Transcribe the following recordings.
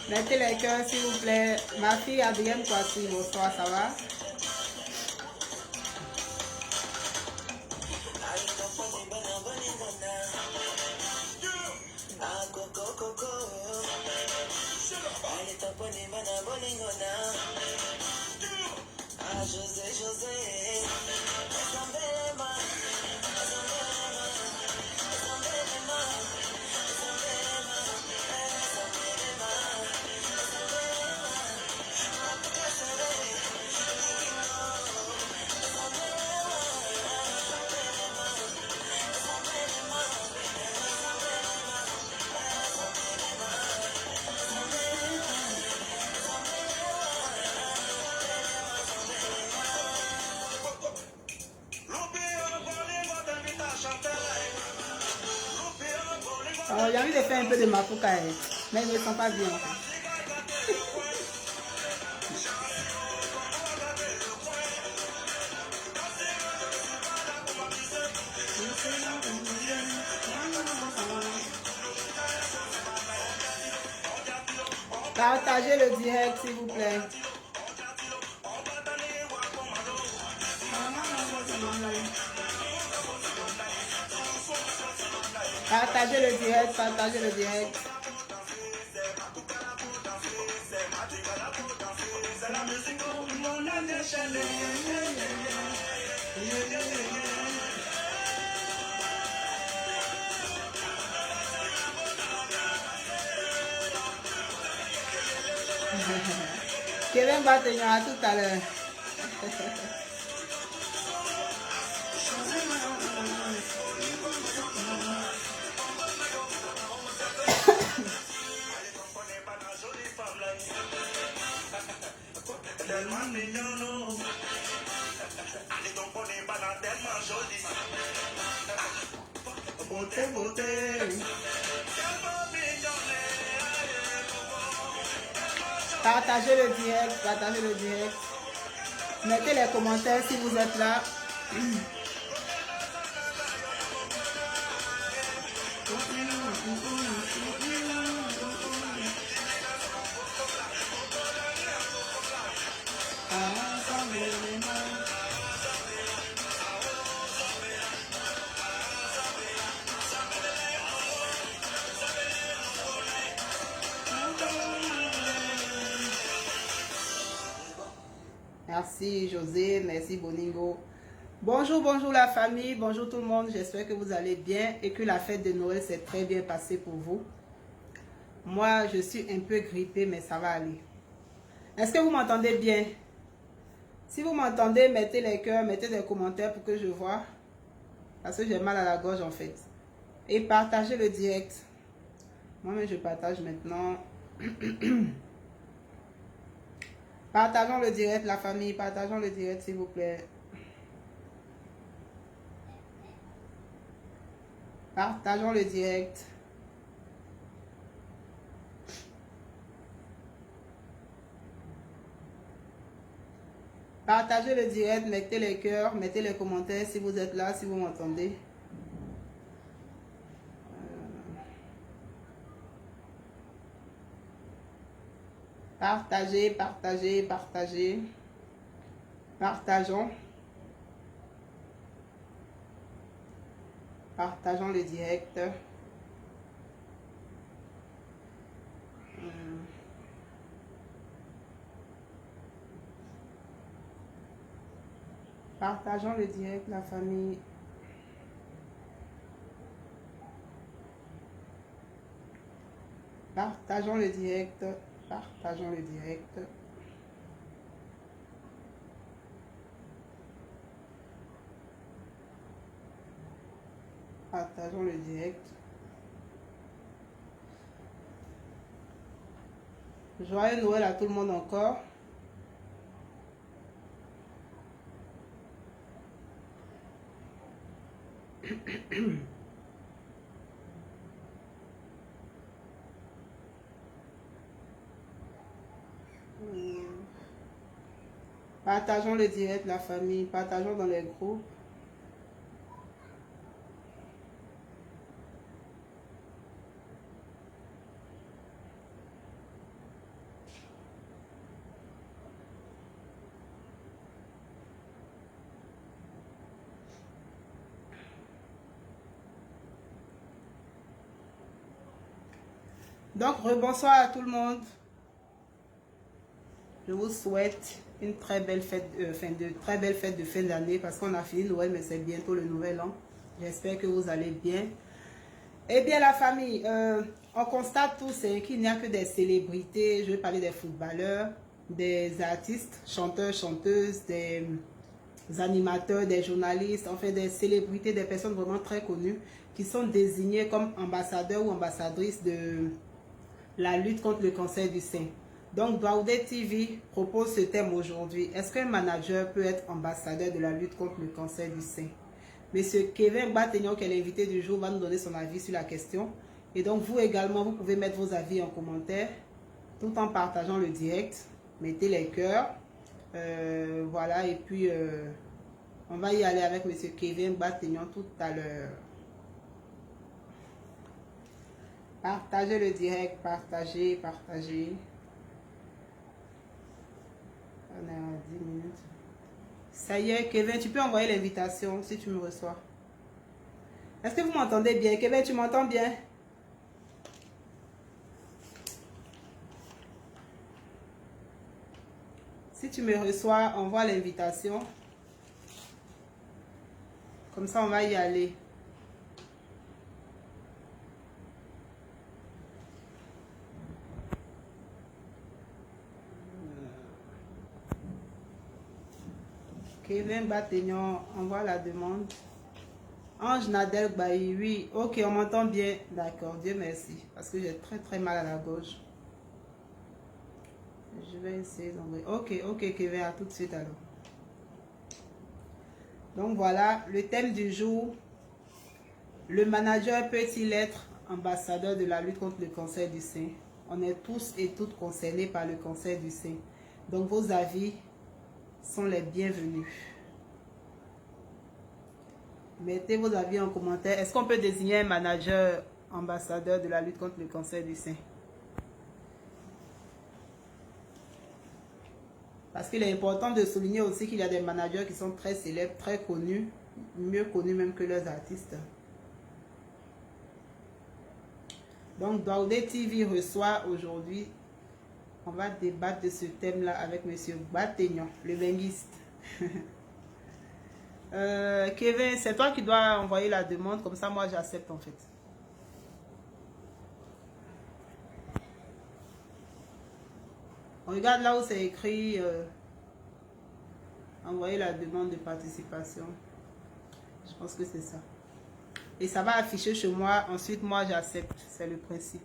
Mettez les cœurs s'il vous plaît. Ma fille Adrienne Kwasi, bonsoir, ça va? J'ai envie de faire un peu de mapuka, mais ils ne sont pas bien en fait. Partagez le direct s'il vous plaît. Partagez le direct, partagez le direct. Kevin va tenir à tout à l'heure. Partagez le direct, partagez le direct. Mettez les commentaires si vous êtes là. Merci José, merci Boningo. Bonjour, bonjour la famille, bonjour tout le monde. J'espère que vous allez bien et que la fête de Noël s'est très bien passée pour vous. Moi, je suis un peu grippée, mais ça va aller. Est-ce que vous m'entendez bien? Si vous m'entendez, mettez les cœurs, mettez des commentaires pour que je vois. Parce que j'ai mal à la gorge en fait. Et partagez le direct. Moi-même, je partage maintenant. Partageons le direct, la famille. Partageons le direct, s'il vous plaît. Partageons le direct. Partagez le direct, mettez les cœurs, mettez les commentaires si vous êtes là, si vous m'entendez. Partagez, partagez, partagez. Partageons. Partageons le direct. Partageons le direct, la famille. Partageons le direct. Partageons le direct. Partageons le direct. Joyeux Noël à tout le monde encore. Partageons le direct, la famille. Partageons dans les groupes. Donc, rebonsoir à tout le monde. Je vous souhaite une très belle fête, de fin d'année parce qu'on a fini Noël, mais c'est bientôt le nouvel an. J'espère que vous allez bien. Eh bien, la famille, on constate tous qu'il n'y a que des célébrités. Je vais parler des footballeurs, des artistes, chanteurs, chanteuses, des animateurs, des journalistes, enfin des célébrités, des personnes vraiment très connues qui sont désignées comme ambassadeurs ou ambassadrices de la lutte contre le cancer du sein. Donc, Daoudé TV propose ce thème aujourd'hui. Est-ce qu'un manager peut être ambassadeur de la lutte contre le cancer du sein? Monsieur Kevin Bategnon, qui est l'invité du jour, va nous donner son avis sur la question. Et donc, vous également, vous pouvez mettre vos avis en commentaire, tout en partageant le direct. Mettez les cœurs. Voilà, et puis, on va y aller avec Monsieur Kevin Bategnon tout à l'heure. Partagez le direct, partagez, partagez. On est à 10 minutes. Ça y est, Kevin, tu peux envoyer l'invitation si tu me reçois. Est-ce que vous m'entendez bien? Kevin, tu m'entends bien? Si tu me reçois, envoie l'invitation. Comme ça, on va y aller. Kevin Bategnon, envoie la demande. Ange Nadel Bailly, oui. Ok, on m'entend bien. D'accord, Dieu merci. Parce que j'ai très très mal à la gorge. Je vais essayer d'envoyer. Ok, Kevin, à tout de suite alors. Donc voilà, le thème du jour. Le manager peut-il être ambassadeur de la lutte contre le cancer du sein? On est tous et toutes concernés par le cancer du sein. Donc vos avis sont les bienvenus. Mettez vos avis en commentaire. Est-ce qu'on peut désigner un manager ambassadeur de la lutte contre le cancer du sein? Parce qu'il est important de souligner aussi qu'il y a des managers qui sont très célèbres, très connus, mieux connus même que leurs artistes. Donc, Daoudé TV reçoit aujourd'hui, on va débattre de ce thème-là avec M. Bategnon, le linguiste. Kevin, c'est toi qui dois envoyer la demande, comme ça moi j'accepte en fait. On regarde là où c'est écrit envoyer la demande de participation. Je pense que c'est ça. Et ça va afficher chez moi, ensuite moi j'accepte, c'est le principe.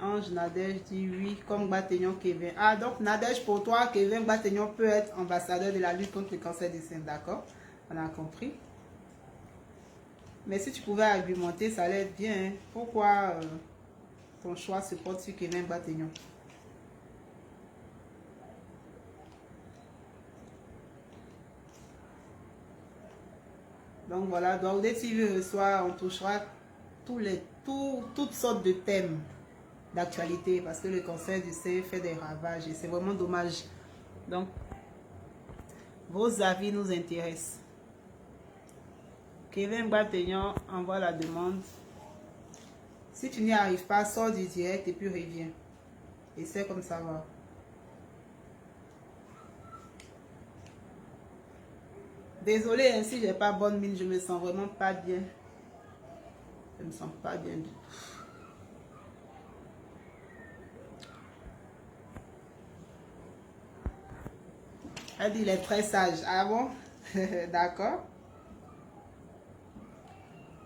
Ange Nadège dit oui, comme Bategnon Kevin. Ah, donc Nadège pour toi, Kevin Bategnon peut être ambassadeur de la lutte contre le cancer du sein, d'accord? On a compris. Mais si tu pouvais argumenter, ça allait être bien. Hein? Pourquoi ton choix se porte sur Kevin Bategnon? Donc voilà, Daoudé TV reçoit, on touchera toutes sortes de thèmes d'actualité parce que le cancer du sein fait des ravages et c'est vraiment dommage. Donc, vos avis nous intéressent. Kevin Bategnon envoie la demande. Si tu n'y arrives pas, sors du direct et puis reviens. Et c'est comme ça va. Désolée, ainsi j'ai pas bonne mine, je me sens vraiment pas bien. Je me sens pas bien du tout. Elle dit il est très sage. Ah bon? D'accord.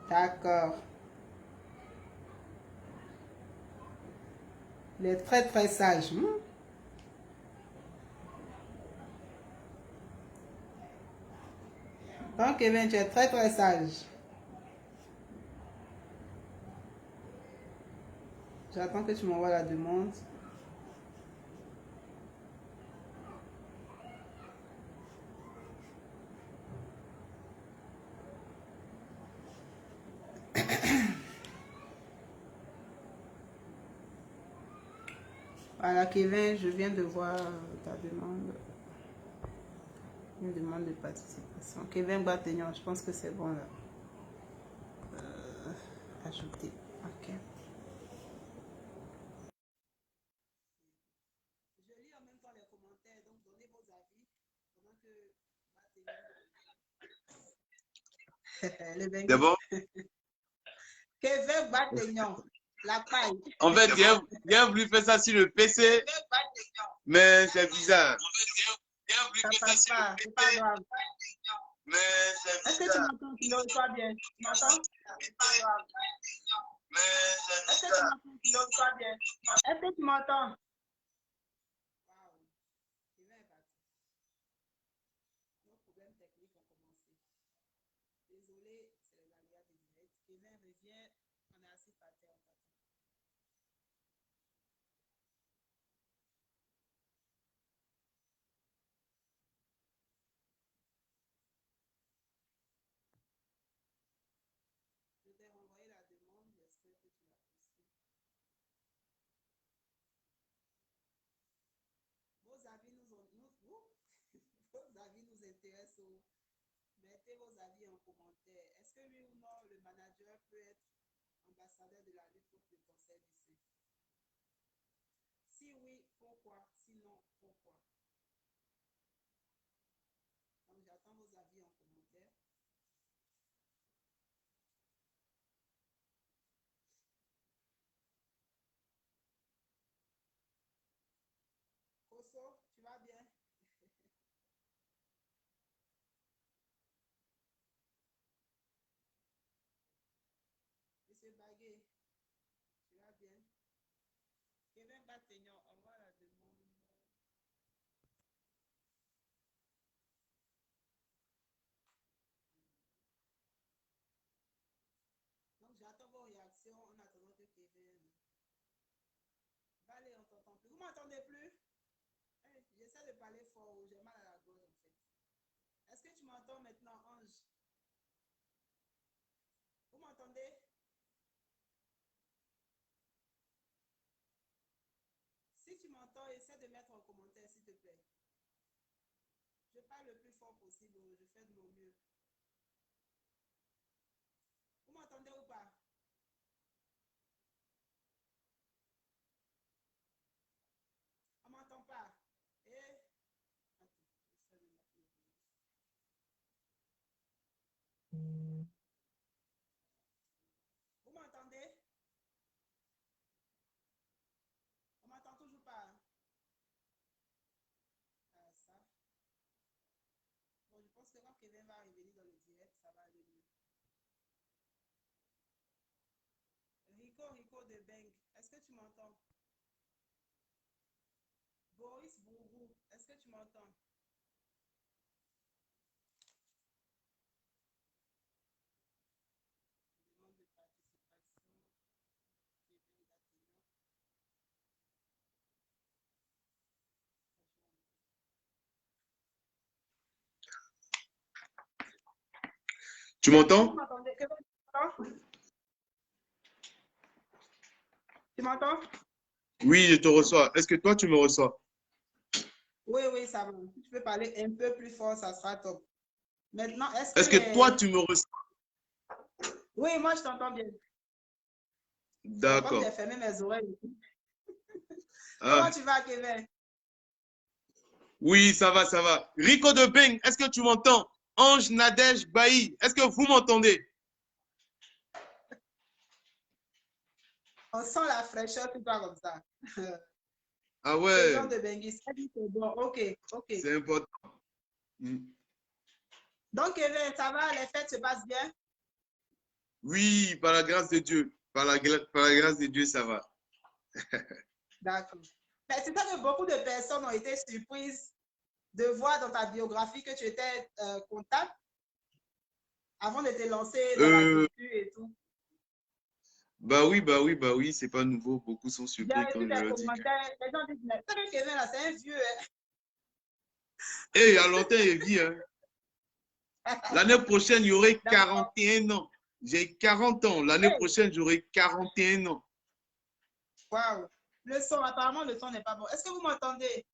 D'accord. Il est très très sage. Kevin, tu es très très sage. J'attends que tu m'envoies la demande. Voilà, Kevin, je viens de voir ta demande. Une demande de participation. Kevin Bategnon, je pense que c'est bon là. Ajouter. Ok. Je lis en même temps les commentaires, donc donnez vos avis pendant que Bategnon. D'abord, Kevin Bategnon, la paille. en fait, il a voulu faire ça sur le PC, mais c'est bizarre. Ça passe pas, c'est pas grave. Est-ce que tu m'entends? Tu me reçois bien? Tu m'entends? C'est pas grave. Est-ce que tu m'entends? Tu me reçois bien? Est-ce que tu m'entends? Problème technique ont commencé. Désolé, c'est les aléas des directs. Kevin revient, on est assez par terre, on t'attend. Je t'ai renvoyé la demande, j'espère que tu l'as reçue. Vos avis vos avis nous intéressent. Mettez vos avis en commentaire. Est-ce que oui ou non, le manager peut être ambassadeur de la lutte contre le cancer du sein? Si oui, pourquoi? Sinon, pourquoi? Donc, j'attends vos avis en commentaire. Koso, tu vas bien? Monsieur Baguet, tu vas bien? Kevin Bategnon, envoie la demande. Donc, j'attends vos réactions en attendant que Kevin... Allez, on t'entend plus. Vous m'entendez plus? Hey, j'essaie de parler fort, j'ai mal à la gorge en fait. Est-ce que tu m'entends maintenant, Ange? Vous m'entendez? Si tu m'entends, essaie de mettre en commentaire, s'il te plaît. Je parle le plus fort possible, je fais de mon mieux. Vous m'entendez ou pas? On m'entend pas. Et... Vous m'entendez? On m'entend toujours pas. Ça. Bon, je pense que quand Kevin va revenir dans le direct, ça va aller mieux. Rico de Beng, est-ce que tu m'entends? Boris Bourou, est-ce que tu m'entends? Demande de participation. Kevin Bategnon. Tu m'entends? Tu m'entends? Oui, je te reçois. Est-ce que toi, tu me reçois? Oui, oui, ça va. Si tu peux parler un peu plus fort, ça sera top. Maintenant, Est-ce que toi, tu me reçois? Oui, moi, je t'entends bien. D'accord. J'ai fermé mes oreilles. Ah. Comment tu vas, Kevin? Oui, ça va, ça va. Rico de Beng, est-ce que tu m'entends? Ange Nadège Bailly, est-ce que vous m'entendez? On sent la fraîcheur tout pas comme ça. Ah ouais. De Bengui, c'est bon. Ok, ok. C'est important. Donc, Kevin, ça va? Les fêtes se passent bien? Oui, par la grâce de Dieu. Par la grâce de Dieu, ça va. D'accord. Mais c'est ça que beaucoup de personnes ont été surprises de voir dans ta biographie que tu étais comptable. avant de te lancer dans la Euh, culture et tout? bah oui, c'est pas nouveau. Beaucoup sont J'ai surpris reçu quand je des leur dis que. commentaires, les gens disent, mais ce Kevin là, c'est un vieux. Eh, il y a longtemps, il vit, hein. L'année prochaine, il y aurait D'accord. 41 ans. J'ai 40 ans. L'année Hey, prochaine, j'aurai 41 ans. waouh. Le son, apparemment, le son n'est pas bon. Est-ce que vous m'entendez?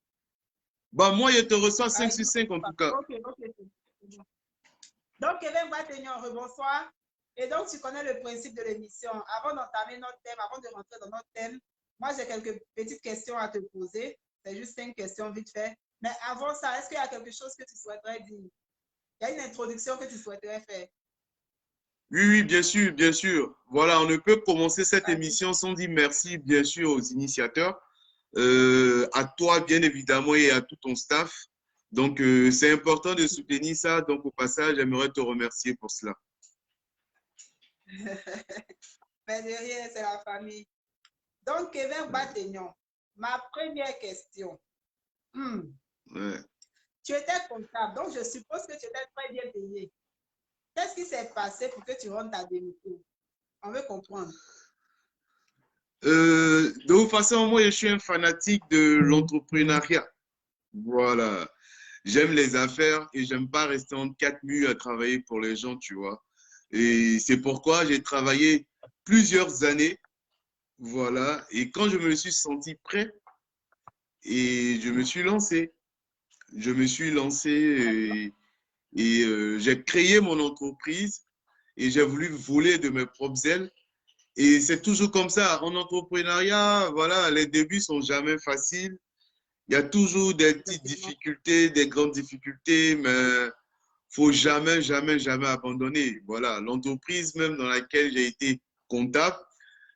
Bah, moi, je te reçois Ah, 5 sur 5 en pas. tout cas. Ok, ok. C'est bon. Donc, Kevin Bategnon, rebonsoir. Et donc, tu connais le principe de l'émission. Avant d'entamer notre thème, avant de rentrer dans notre thème, moi, j'ai quelques petites questions à te poser. C'est juste 5 questions vite fait. Mais avant ça, est-ce qu'il y a quelque chose que tu souhaiterais dire? Il y a une introduction que tu souhaiterais faire. Oui, oui, bien sûr, bien sûr. Voilà, on ne peut commencer cette Vas-y. émission sans dire merci, bien sûr, aux initiateurs, à toi, bien évidemment, et à tout ton staff. Donc, c'est important de soutenir ça. Donc, au passage, j'aimerais te remercier pour cela. Mais derrière, c'est la famille. Donc, Kevin Bategnon, ma première question. Hmm. Ouais. Tu étais comptable, donc je suppose que tu étais très bien payé. Qu'est-ce qui s'est passé pour que tu rentres à demi-tour? On veut comprendre. De toute façon, moi, je suis un fanatique de l'entrepreneuriat. Voilà. J'aime les affaires et j'aime pas rester en quatre murs à travailler pour les gens, tu vois. Et c'est pourquoi j'ai travaillé plusieurs années. Voilà. Et quand je me suis senti prêt, et je me suis lancé. Je me suis lancé j'ai créé mon entreprise et j'ai voulu voler de mes propres ailes. Et c'est toujours comme ça. En entrepreneuriat, voilà, les débuts sont jamais faciles. Il y a toujours des petites Effectivement. difficultés, des grandes difficultés, mais faut jamais, jamais, jamais abandonner. Voilà, l'entreprise même dans laquelle j'ai été comptable,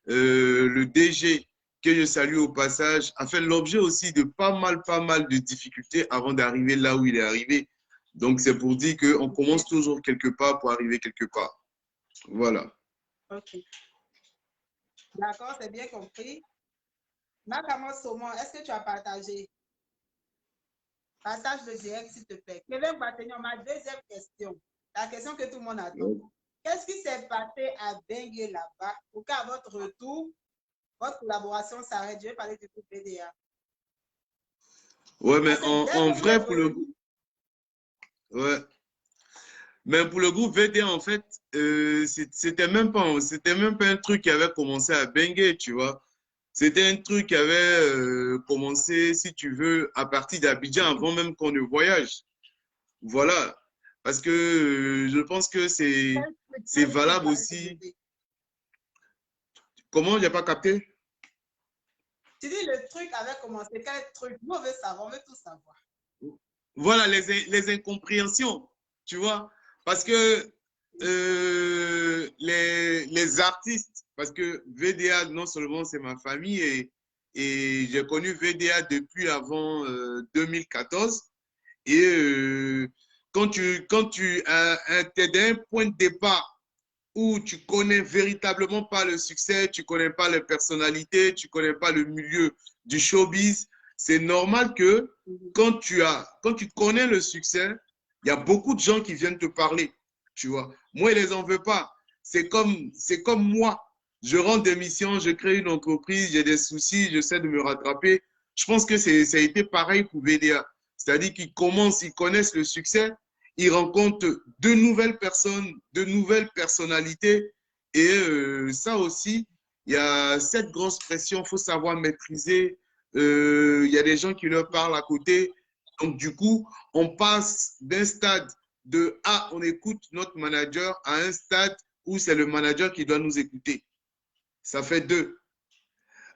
le DG que je salue au passage a fait l'objet aussi de pas mal de difficultés avant d'arriver là où il est arrivé. Donc, c'est pour dire qu'on commence Ok. toujours quelque part pour arriver quelque part. Voilà. Ok. D'accord, c'est bien compris. Nakamo Saumon, est-ce que tu as partagé? Partage le direct, s'il te plaît. Kevin Bategnon, ma deuxième question. La question que tout le monde attend. Qu'est-ce qui s'est passé à Bengue là-bas pour qu'à votre retour, votre collaboration s'arrête? Je vais parler du groupe BDA. Ouais, mais Parce que dès en que vous êtes vrai, revenu, ouais. Mais pour le groupe VD, en fait, c'était même pas un truc qui avait commencé à Bengue, tu vois. C'était un truc qui avait commencé, si tu veux, à partir d'Abidjan avant même qu'on ne voyage. Voilà. Parce que je pense que c'est quel truc valable avait aussi. commencé? Comment? J'ai pas capté? Tu dis le truc avait commencé. Quel truc? Nous, on veut savoir, on veut tout savoir. Voilà, les incompréhensions, tu vois. Parce que les artistes, parce que VDA, non seulement c'est ma famille, et j'ai connu VDA depuis avant 2014. Et quand tu es d'un point de départ où tu connais véritablement pas le succès, tu connais pas les personnalités, tu connais pas le milieu du showbiz, c'est normal que quand tu connais le succès, il y a beaucoup de gens qui viennent te parler, tu vois. Moi, je les en veux pas. C'est comme moi. Je rentre des missions, je crée une entreprise, j'ai des soucis, j'essaie de me rattraper. Je pense que ça a été pareil pour VDA. C'est-à-dire qu'ils commencent, ils connaissent le succès, ils rencontrent de nouvelles personnes, de nouvelles personnalités. Et ça aussi, il y a cette grosse pression, il faut savoir maîtriser. Il y a des gens qui leur parlent à côté. Donc, du coup, on passe d'un stade de ah, on écoute notre manager à un stade où c'est le manager qui doit nous écouter. Ça fait deux.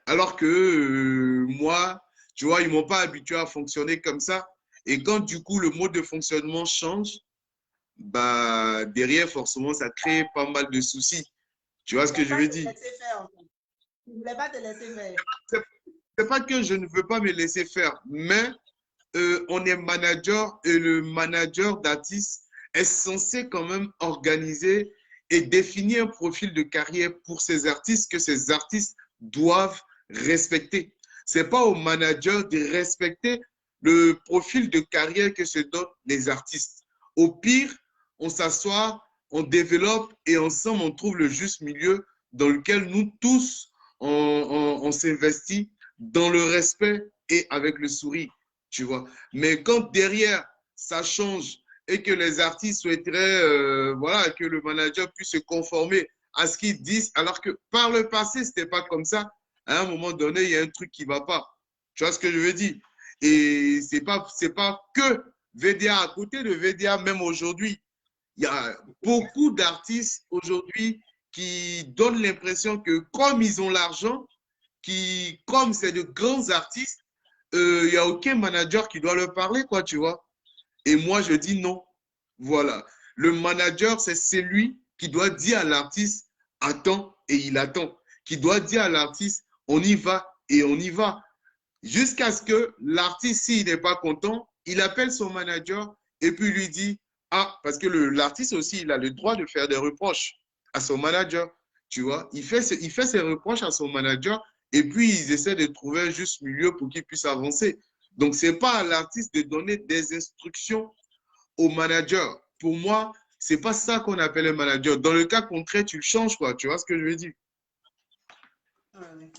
Alors que moi, tu vois, ils ne m'ont pas habitué à fonctionner comme ça. Et quand du coup le mode de fonctionnement change, bah, derrière, forcément, ça crée pas mal de soucis. Tu vois ce que je Pas veux te dire? laisser faire, en fait. Je ne voulais pas te laisser faire. C'est pas que je ne veux pas me laisser faire, mais on est manager et le manager d'artiste est censé quand même organiser et définir un profil de carrière pour ces artistes que ces artistes doivent respecter. C'est pas au manager de respecter le profil de carrière que se donnent les artistes. Au pire, on s'assoit, on développe et ensemble, on trouve le juste milieu dans lequel nous tous, on s'investit dans le respect et avec le sourire, tu vois. Mais quand derrière, ça change et que les artistes souhaiteraient voilà, que le manager puisse se conformer à ce qu'ils disent, alors que par le passé, ce n'était pas comme ça. À un moment donné, il y a un truc qui ne va pas. Tu vois ce que je veux dire? Et ce n'est pas que VDA. À côté de VDA, même aujourd'hui, il y a beaucoup d'artistes aujourd'hui qui donnent l'impression que comme ils ont l'argent, comme c'est de grands artistes, il n'y a aucun manager qui doit leur parler, quoi, tu vois. Et moi, je dis non. Voilà. Le manager, c'est celui qui doit dire à l'artiste, attends, et il attend. Qui doit dire à l'artiste, on y va, et on y va. Jusqu'à ce que l'artiste, s'il n'est pas content, il appelle son manager et puis lui dit, ah, parce que l'artiste aussi, il a le droit de faire des reproches à son manager. Tu vois, il fait ses reproches à son manager et puis ils essaient de trouver un juste milieu pour qu'il puisse avancer. Donc, ce n'est pas à l'artiste de donner des instructions au manager. Pour moi, ce n'est pas ça qu'on appelle un manager. Dans le cas contraire, tu le changes, quoi. Tu vois ce que je veux dire? Ouais.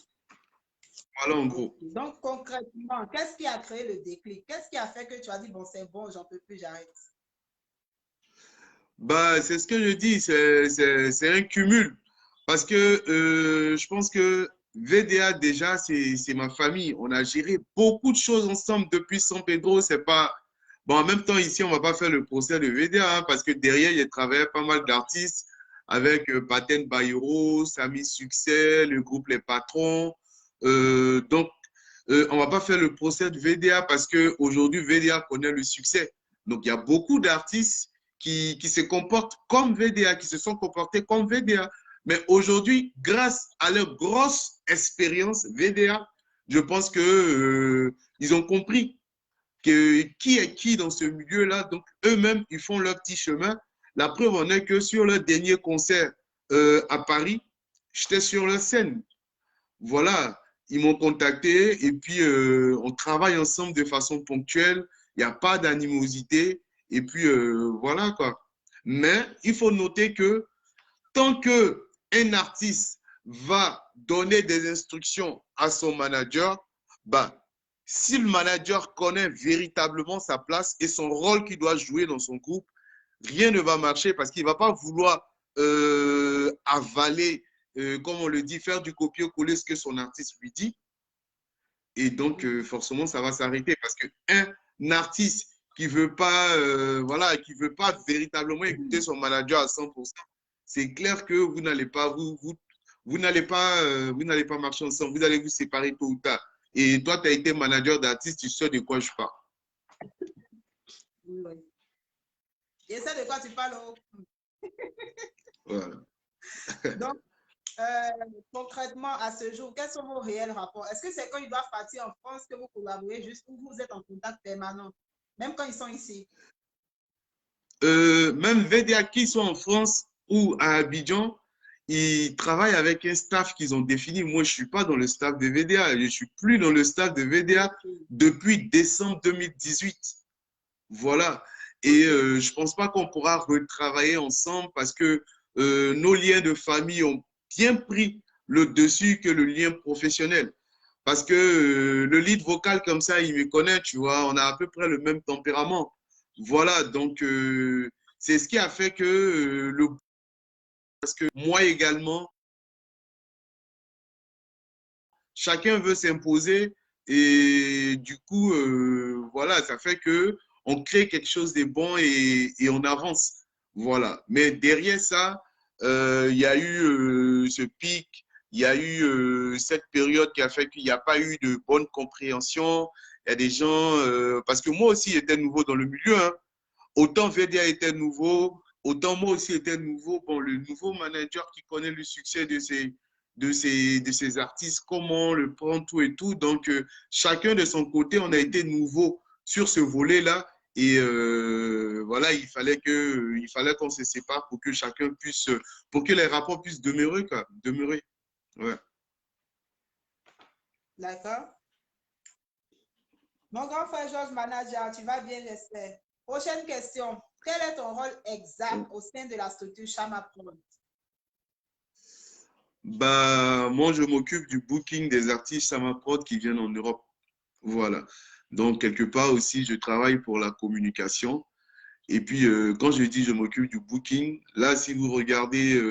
Voilà, en gros. Donc, concrètement, qu'est-ce qui a créé le déclic? Qu'est-ce qui a fait que tu as dit, bon, c'est bon, j'en peux plus, j'arrête? Bah, c'est ce que je dis, c'est un cumul. Parce que je pense que VDA, déjà, c'est ma famille. On a géré beaucoup de choses ensemble depuis San Pedro. C'est pas. Bon, en même temps, ici, on ne va pas faire le procès de VDA, hein, parce que derrière, il y a travaillé pas mal d'artistes avec Paten Bayro, Samy Succès, le groupe Les Patrons. Donc, on ne va pas faire le procès de VDA parce qu'aujourd'hui, VDA connaît le succès. Donc, il y a beaucoup d'artistes qui se comportent comme VDA, qui se sont comportés comme VDA. Mais aujourd'hui, grâce à leur grosse expérience VDA, je pense que ils ont compris que qui est qui dans ce milieu-là. Donc, eux-mêmes, ils font leur petit chemin. La preuve en est que sur leur dernier concert à Paris, j'étais sur la scène. Voilà, ils m'ont contacté et puis on travaille ensemble de façon ponctuelle. Il n'y a pas d'animosité. Et puis voilà quoi. Mais il faut noter que tant qu'un artiste va donner des instructions à son manager, bah, si le manager connaît véritablement sa place et son rôle qu'il doit jouer dans son groupe, rien ne va marcher parce qu'il ne va pas vouloir avaler, comme on le dit, faire du copier-coller ce que son artiste lui dit. Et donc, forcément, ça va s'arrêter parce qu'un artiste qui veut pas, voilà, qui veut pas véritablement écouter son manager à 100%, c'est clair que vous n'allez pas, vous n'allez pas marcher ensemble. Vous allez vous séparer tôt ou tard. Et toi, tu as été manager d'artiste, tu sais de quoi je parle. Oui. Et c'est de quoi tu parles? Voilà. Donc, concrètement, à ce jour, quels sont vos réels rapports? Est-ce que c'est quand ils doivent partir en France que vous collaborez juste ou vous êtes en contact permanent, même quand ils sont ici? Même VDA qui sont en France ou à Abidjan, ils travaillent avec un staff qu'ils ont défini. Moi, je ne suis pas dans le staff de VDA. Je ne suis plus dans le staff de VDA depuis décembre 2018. Voilà. Et je ne pense pas qu'on pourra retravailler ensemble parce que nos liens de famille ont bien pris le dessus que le lien professionnel. Parce que le lead vocal comme ça, il me connaît, tu vois, on a à peu près le même tempérament. Voilà, donc c'est ce qui a fait que parce que moi également, chacun veut s'imposer et du coup, voilà, ça fait que on crée quelque chose de bon et on avance. Voilà. Mais derrière ça, il y a eu ce pic, il y a eu cette période qui a fait qu'il n'y a pas eu de bonne compréhension. Il y a des gens, parce que moi aussi j'étais nouveau dans le milieu, hein. Autant VDA était nouveau, autant moi aussi était nouveau. Bon, le nouveau manager qui connaît le succès de ces artistes, comment on le prend, tout et tout. Donc, chacun de son côté, on a été nouveau sur ce volet-là. Et voilà, il fallait qu'on se sépare pour que chacun puisse, pour que les rapports puissent demeurer, quoi, demeurer. Ouais. D'accord. Mon grand frère Georges Manager, tu vas bien, j'espère. Prochaine question. Quel est ton rôle exact au sein de la structure Chama Prod? Bah, moi, je m'occupe du booking des artistes Samaprod qui viennent en Europe. Voilà. Donc, quelque part aussi, je travaille pour la communication. Et puis, quand je dis je m'occupe du booking, là, si vous regardez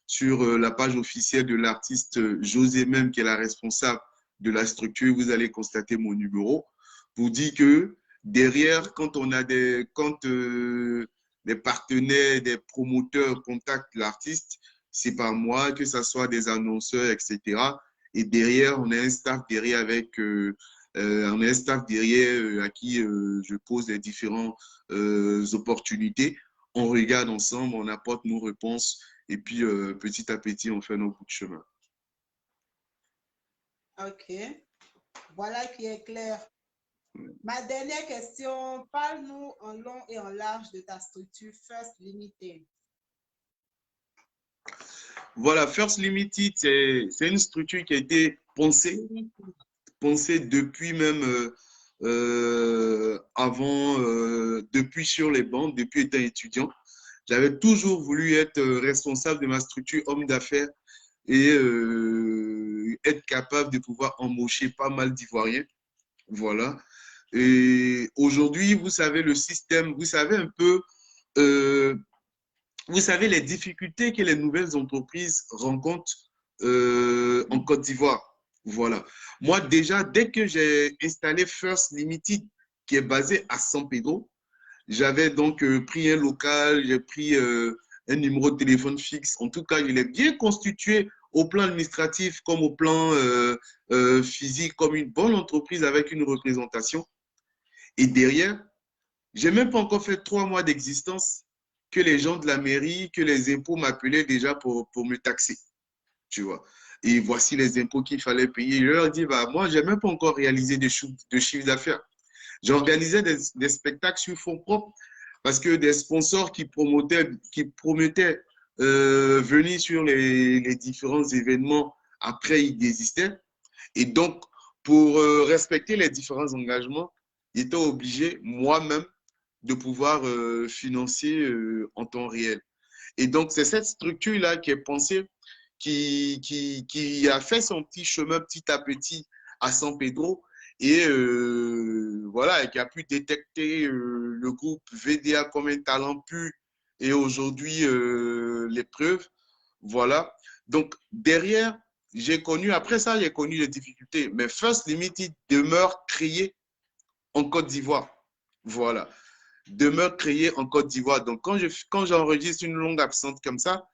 sur la page officielle de l'artiste José même, qui est la responsable de la structure, vous allez constater mon numéro pour dire que derrière, quand on a des partenaires, des promoteurs contactent l'artiste, c'est pas moi, que ce soit des annonceurs, etc. Et derrière, on a un staff derrière on a un staff derrière à qui je pose les différents opportunités. On regarde ensemble, on apporte nos réponses et puis petit à petit, on fait nos bouts de chemin. Ok, voilà qui est clair. Ma dernière question, parle-nous en long et en large de ta structure First Limited. Voilà, First Limited, c'est une structure qui a été pensée depuis même avant, depuis sur les bancs, depuis étant étudiant. J'avais toujours voulu être responsable de ma structure homme d'affaires et être capable de pouvoir embaucher pas mal d'Ivoiriens. Voilà. Et aujourd'hui, vous savez, le système, vous savez un peu, euh, vous savez les difficultés que les nouvelles entreprises rencontrent en Côte d'Ivoire. Voilà. Moi, déjà, dès que j'ai installé First Limited, qui est basé à San Pedro, j'avais donc pris un local, j'ai pris un numéro de téléphone fixe. En tout cas, il est bien constitué au plan administratif comme au plan physique, comme une bonne entreprise avec une représentation. Et derrière, j'ai même pas encore fait 3 mois d'existence que les gens de la mairie, que les impôts m'appelaient déjà pour me taxer, tu vois. Et voici les impôts qu'il fallait payer. Je leur dis, bah, moi, j'ai même pas encore réalisé de chiffre d'affaires. J'organisais des spectacles sur fonds propres parce que des sponsors qui promettaient venir sur les différents événements, après, ils désistaient. Et donc, pour respecter les différents engagements, j'étais obligé moi-même de pouvoir financer en temps réel. Et donc, c'est cette structure-là qui est pensée, qui a fait son petit chemin petit à petit à San Pedro et voilà, et qui a pu détecter le groupe VDA comme un talent pur et aujourd'hui les preuves. Voilà. Donc, derrière, après ça, j'ai connu les difficultés, mais First Limited demeure créé en Côte d'Ivoire. Voilà. Demeure créé en Côte d'Ivoire. Donc, quand j'enregistre une longue absence comme ça,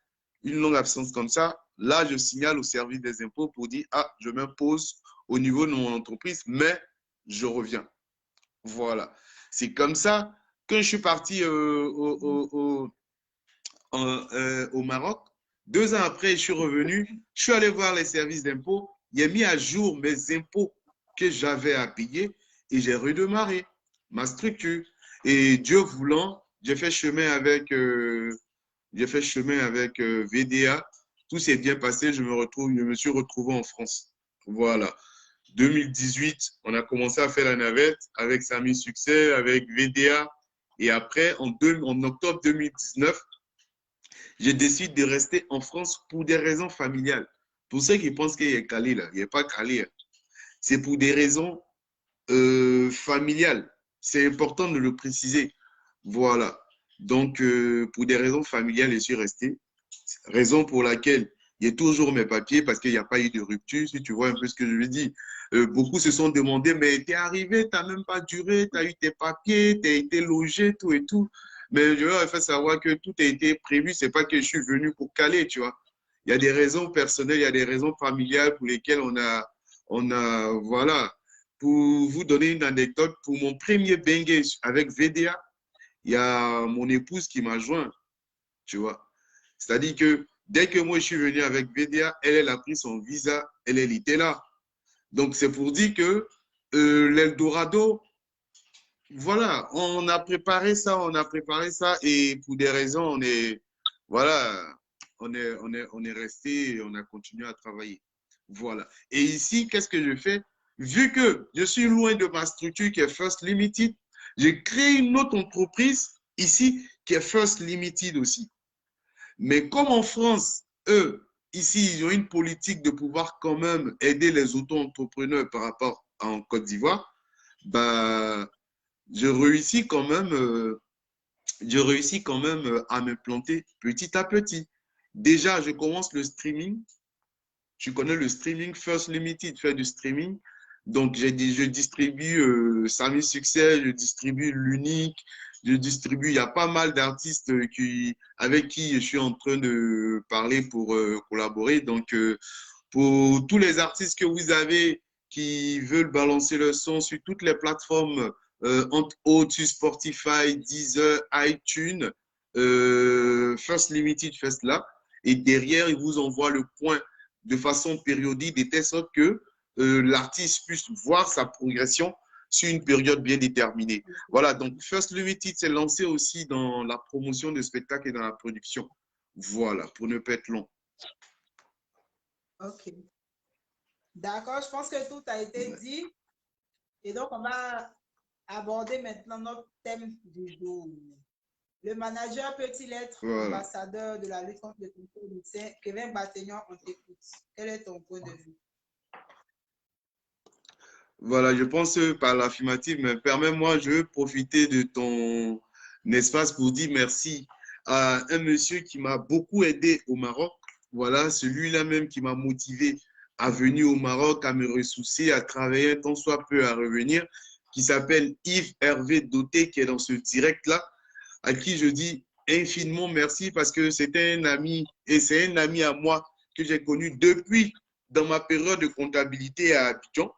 là, je signale au service des impôts pour dire, ah, je m'impose au niveau de mon entreprise, mais je reviens. Voilà. C'est comme ça que je suis parti au Maroc. 2 ans après, je suis revenu. Je suis allé voir les services d'impôts. Il a mis à jour mes impôts que j'avais à payer et j'ai redémarré ma structure. Et Dieu voulant, j'ai fait chemin avec VDA. Tout s'est bien passé. Je me suis retrouvé en France. Voilà. 2018, on a commencé à faire la navette avec Sami Succès, avec VDA. Et après, en octobre 2019, je décide de rester en France pour des raisons familiales. Pour ceux qui pensent qu'il est calé là, il n'est pas calé. C'est pour des raisons familiales. C'est important de le préciser. Voilà. Donc, pour des raisons familiales, je suis resté. Raison pour laquelle il y a toujours mes papiers parce qu'il n'y a pas eu de rupture, si tu vois un peu ce que je veux dire. Beaucoup se sont demandé, mais tu es arrivé, tu n'as même pas duré, tu as eu tes papiers, tu as été logé, tout et tout. Mais je leur ai fait savoir que tout a été prévu, ce n'est pas que je suis venu pour caler, tu vois. Il y a des raisons personnelles, il y a des raisons familiales pour lesquelles voilà. Pour vous donner une anecdote, pour mon premier bengue avec VDA, il y a mon épouse qui m'a joint, tu vois. C'est-à-dire que dès que moi je suis venu avec VDA, elle a pris son visa, elle était là. Donc c'est pour dire que l'Eldorado, voilà, on a préparé ça, et pour des raisons, voilà, on est resté et on a continué à travailler. Voilà. Et ici, qu'est-ce que je fais? Vu que je suis loin de ma structure qui est First Limited, j'ai créé une autre entreprise ici, qui est First Limited aussi. Mais comme en France, eux, ici, ils ont une politique de pouvoir quand même aider les auto-entrepreneurs par rapport à en Côte d'Ivoire, bah, je réussis quand même, à me planter petit à petit. Déjà, je commence le streaming. Tu connais le streaming, First Limited fait du streaming. Donc, je distribue Samy Succès, je distribue l'Unique, je distribue, il y a pas mal d'artistes avec qui je suis en train de parler pour collaborer. Donc, pour tous les artistes que vous avez qui veulent balancer leur son sur toutes les plateformes, entre autres sur Spotify, Deezer, iTunes, First Limited fait cela. Et derrière, ils vous envoient le point de façon périodique, de telle sorte que l'artiste puisse voir sa progression sur une période bien déterminée. Voilà, donc First Limited s'est lancé aussi dans la promotion de spectacles et dans la production. Voilà, pour ne pas être long. Ok. D'accord, je pense que tout a été dit. Et donc, on va aborder maintenant notre thème du jour. Le manager peut-il être ambassadeur de la lutte contre le cancer du sein? Kevin Bategnon, on t'écoute. Quel est ton point de vue? Voilà, je pense par l'affirmative, mais permets-moi, je veux profiter de ton espace pour dire merci à un monsieur qui m'a beaucoup aidé au Maroc. Voilà, celui-là même qui m'a motivé à venir au Maroc, à me ressourcer, à travailler un tant soit peu, à revenir, qui s'appelle Yves Hervé Doté, qui est dans ce direct-là, à qui je dis infiniment merci parce que c'était un ami et c'est un ami à moi que j'ai connu depuis dans ma période de comptabilité à Abidjan.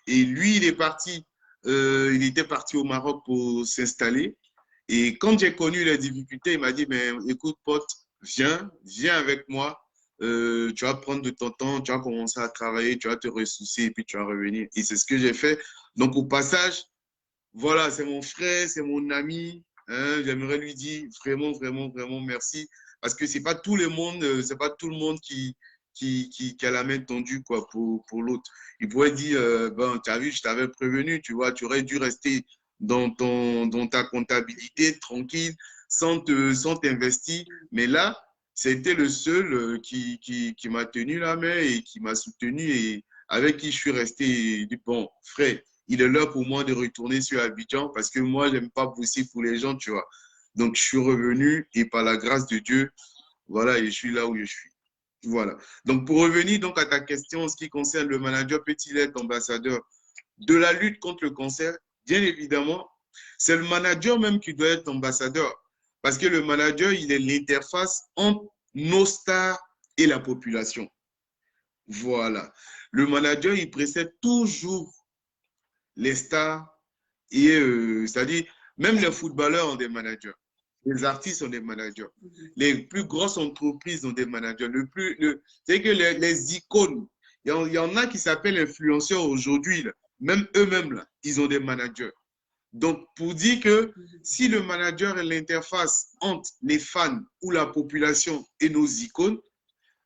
Et lui, il était parti au Maroc pour s'installer. Et quand j'ai connu les difficultés, il m'a dit, mais écoute, pote, viens avec moi. Tu vas prendre de ton temps, tu vas commencer à travailler, tu vas te ressourcer et puis tu vas revenir. Et c'est ce que j'ai fait. Donc, au passage, voilà, c'est mon frère, c'est mon ami. Hein, j'aimerais lui dire vraiment, vraiment, vraiment merci. Parce que c'est pas tout le monde, c'est pas tout le monde qui a la main tendue quoi, pour l'autre. Il pourrait dire, bon, tu as vu, je t'avais prévenu, tu vois, tu aurais dû rester dans ta comptabilité tranquille, sans t'investir. Mais là, c'était le seul qui m'a tenu la main et qui m'a soutenu et avec qui je suis resté. Et dit, bon, frère, il est l'heure pour moi de retourner sur Abidjan parce que moi, j'aime pas bosser pour les gens, tu vois. Donc, je suis revenu et par la grâce de Dieu, voilà, et je suis là où je suis. Voilà. Donc, pour revenir donc à ta question en ce qui concerne le manager, peut-il être ambassadeur de la lutte contre le cancer? Bien évidemment, c'est le manager même qui doit être ambassadeur parce que le manager, il est l'interface entre nos stars et la population. Voilà. Le manager, il précède toujours les stars et c'est-à-dire même les footballeurs ont des managers. Les artistes ont des managers. Les plus grosses entreprises ont des managers. C'est que les icônes, il y en a qui s'appellent influenceurs aujourd'hui, même eux-mêmes, là, ils ont des managers. Donc, pour dire que si le manager est l'interface entre les fans ou la population et nos icônes,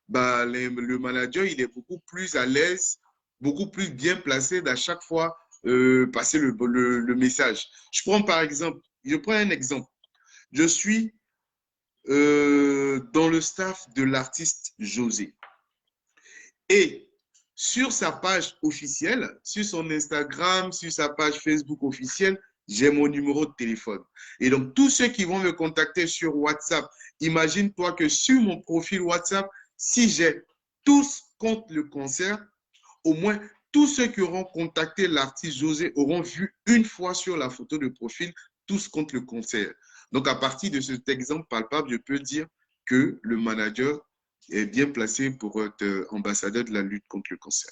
bah, le manager, il est beaucoup plus à l'aise, beaucoup plus bien placé d'à chaque fois passer le message. Je prends un exemple. Je suis dans le staff de l'artiste José. Et sur sa page officielle, sur son Instagram, sur sa page Facebook officielle, j'ai mon numéro de téléphone. Et donc, tous ceux qui vont me contacter sur WhatsApp, imagine-toi que sur mon profil WhatsApp, si j'ai tous contre le cancer, au moins tous ceux qui auront contacté l'artiste José auront vu une fois sur la photo de profil tous contre le cancer. Donc, à partir de cet exemple palpable, je peux dire que le manager est bien placé pour être ambassadeur de la lutte contre le cancer.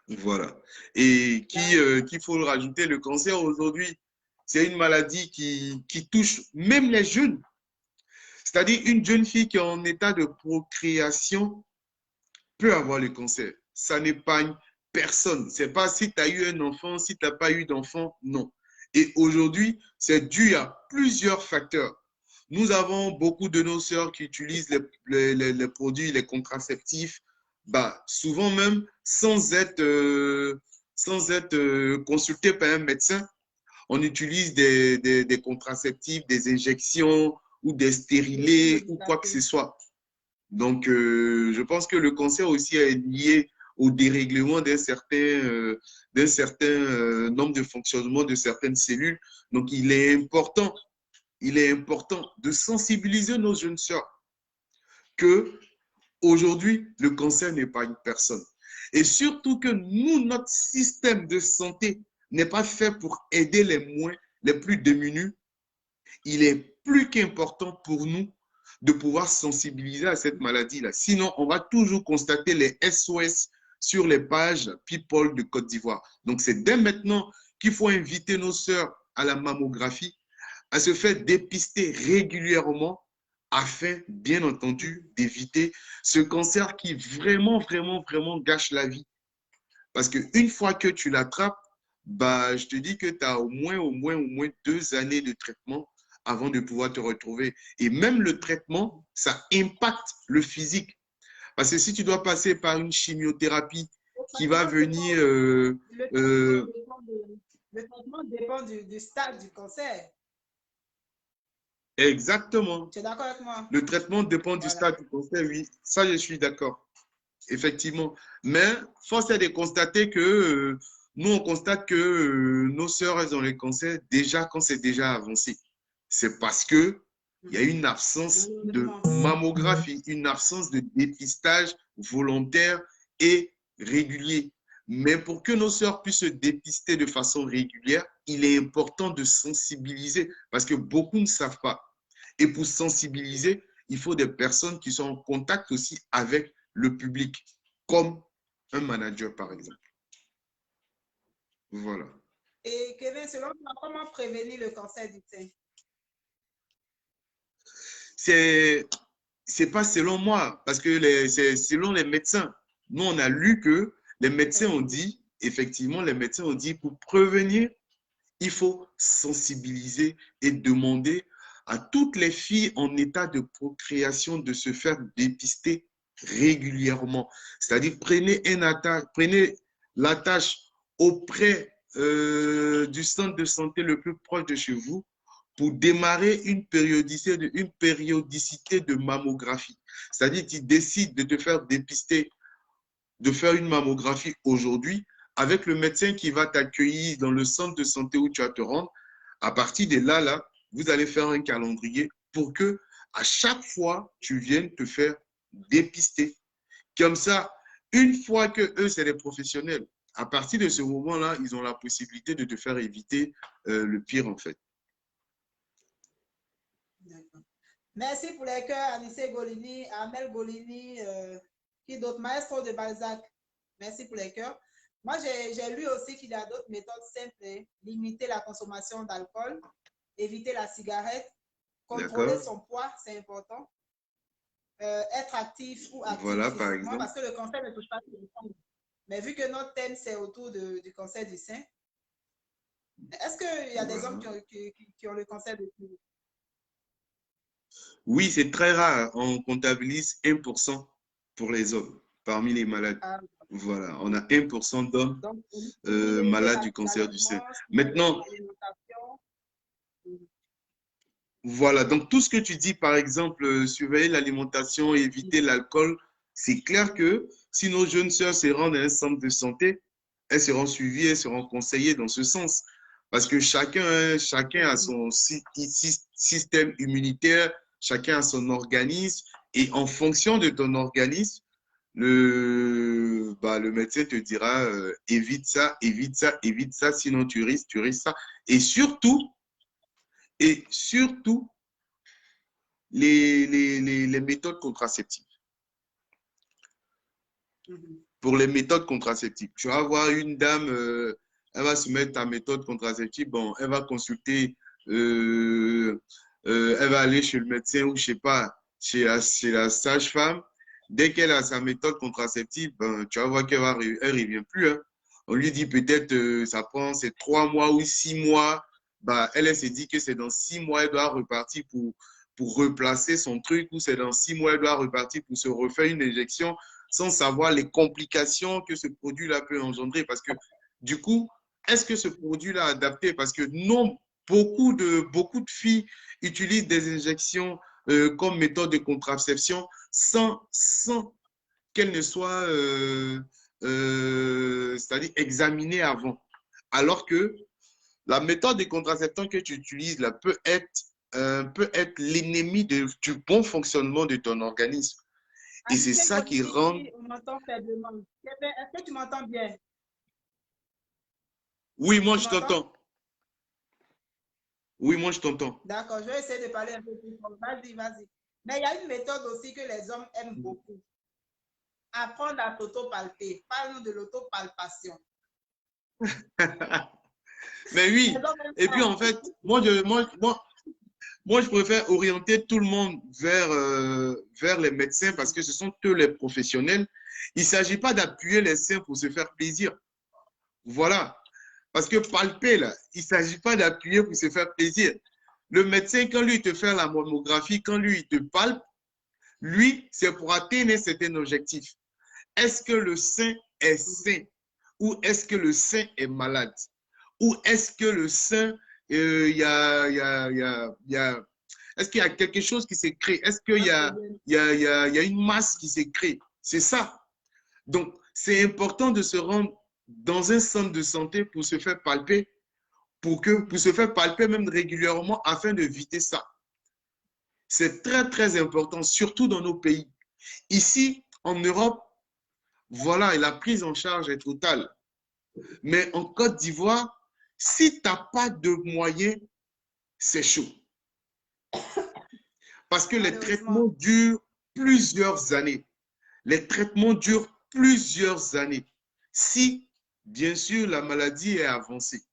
Voilà. Et qu'il faut le rajouter, le cancer aujourd'hui, c'est une maladie qui touche même les jeunes. C'est-à-dire une jeune fille qui est en état de procréation peut avoir le cancer. Ça n'épargne personne. Ce n'est pas si tu as eu un enfant, si tu n'as pas eu d'enfant, non. Et aujourd'hui, c'est dû à plusieurs facteurs. Nous avons beaucoup de nos sœurs qui utilisent les produits, les contraceptifs, bah, souvent même sans être consultées par un médecin. on utilise des contraceptifs, des injections ou des stérilés ou quoi que ce soit. Donc, je pense que le cancer aussi est lié au dérèglement d'un certain nombre de fonctionnement de certaines cellules. Donc, il est important de sensibiliser nos jeunes sœurs que aujourd'hui, le cancer n'est pas une personne. Et surtout que nous, notre système de santé n'est pas fait pour aider les plus démunis. Il est plus qu'important pour nous de pouvoir sensibiliser à cette maladie-là. Sinon, on va toujours constater les SOS sur les pages People de Côte d'Ivoire. Donc, c'est dès maintenant qu'il faut inviter nos sœurs à la mammographie, à se faire dépister régulièrement afin, bien entendu, d'éviter ce cancer qui vraiment, vraiment, vraiment gâche la vie. Parce qu'une fois que tu l'attrapes, bah, je te dis que tu as au moins 2 années de traitement avant de pouvoir te retrouver. Et même le traitement, ça impacte le physique. Parce que si tu dois passer par une chimiothérapie qui va venir... Le traitement dépend du stade du cancer. Exactement. Tu es d'accord avec moi? Le traitement dépend du stade du cancer, oui. Ça, je suis d'accord. Effectivement. Mais force est de constater que nous, on constate que nos sœurs, elles ont le cancer déjà quand c'est déjà avancé. C'est parce que il y a une absence de mammographie, une absence de dépistage volontaire et régulier. Mais pour que nos sœurs puissent se dépister de façon régulière, il est important de sensibiliser parce que beaucoup ne savent pas. Et pour sensibiliser, il faut des personnes qui sont en contact aussi avec le public, comme un manager, par exemple. Voilà. Et Kevin, selon toi, comment prévenir le cancer du sein? C'est pas selon moi, parce que c'est selon les médecins. Nous, on a lu que les médecins ont dit, effectivement, les médecins ont dit, pour prévenir, il faut sensibiliser et demander à toutes les filles en état de procréation de se faire dépister régulièrement. C'est-à-dire, prenez la tâche auprès du centre de santé le plus proche de chez vous pour démarrer une périodicité de mammographie. C'est-à-dire, tu décides de te faire dépister, de faire une mammographie aujourd'hui avec le médecin qui va t'accueillir dans le centre de santé où tu vas te rendre. À partir de là, vous allez faire un calendrier pour que à chaque fois, tu viennes te faire dépister. Comme ça, une fois que eux, c'est des professionnels, à partir de ce moment-là, ils ont la possibilité de te faire éviter le pire, en fait. Merci pour les cœurs, Anissé Golini, Amel Golini, qui d'autres, Maestro de Balzac. Merci pour les cœurs. Moi, j'ai lu aussi qu'il y a d'autres méthodes simples. Limiter la consommation d'alcool, éviter la cigarette, contrôler son poids, c'est important. Être actif ou actif physiquement, parce que le cancer ne touche pas tout le monde. Mais vu que notre thème, c'est autour du cancer du sein, est-ce qu'il y a des hommes qui ont le cancer du sein? Oui, c'est très rare. On comptabilise 1% pour les hommes parmi les malades. Voilà, on a 1% d'hommes malades du cancer du sein. Maintenant, voilà, donc tout ce que tu dis, par exemple, surveiller l'alimentation, éviter l'alcool, c'est clair que si nos jeunes sœurs se rendent à un centre de santé, elles seront suivies, elles seront conseillées dans ce sens. Parce que chacun a son système immunitaire, chacun a son organisme, et en fonction de ton organisme, le médecin te dira évite ça, évite ça, évite ça, sinon tu risques ça. Et surtout, les méthodes contraceptives. Pour les méthodes contraceptives, tu vas voir une dame, elle va se mettre ta méthode contraceptive, bon, elle va consulter, elle va aller chez le médecin ou je sais pas, chez la sage-femme. Dès qu'elle a sa méthode contraceptive, ben, tu vas voir qu'elle elle revient plus. Hein. On lui dit peut-être ça prend c'est 3 mois ou 6 mois. Bah, elle se dit que c'est dans 6 mois, elle doit repartir pour replacer son truc, ou c'est dans 6 mois, elle doit repartir pour se refaire une injection sans savoir les complications que ce produit-là peut engendrer. Parce que du coup, est-ce que ce produit-là est adapté? Parce que non, beaucoup de filles utilisent des injections comme méthode de contraception sans qu'elles ne soient c'est-à-dire examinées avant. Alors que la méthode de contraception que tu utilises là, peut être l'ennemi du bon fonctionnement de ton organisme. Et c'est ça qui rend... On m'entend faiblement. Est-ce que tu m'entends bien? Oui, moi je t'entends. Oui, moi je t'entends. D'accord, je vais essayer de parler un peu plus fort. Vas-y, vas-y. Mais il y a une méthode aussi que les hommes aiment beaucoup. Apprendre à t'auto-palper. Parle-nous de l'autopalpation. Mais oui, et puis en fait, moi, je préfère orienter tout le monde vers les médecins parce que ce sont eux les professionnels. Il ne s'agit pas d'appuyer les seins pour se faire plaisir. Voilà. Parce que palper, là, il ne s'agit pas d'appuyer pour se faire plaisir. Le médecin, quand lui te fait la mammographie, quand lui il te palpe, lui, c'est pour atteindre un certain objectif. Est-ce que le sein est sain ou est-ce que le sein est malade? Ou est-ce que le sein, est-ce qu'il y a quelque chose qui s'est créé? Est-ce qu'il y a une masse qui s'est créée? C'est ça. Donc, c'est important de se rendre dans un centre de santé pour se faire palper, pour se faire palper même régulièrement afin d'éviter ça. C'est très, très important, surtout dans nos pays. Ici, en Europe, voilà, la prise en charge est totale. Mais en Côte d'Ivoire, si tu n'as pas de moyens, c'est chaud. Parce que les traitements durent plusieurs années. Les traitements durent plusieurs années. Si, bien sûr, la maladie est avancée.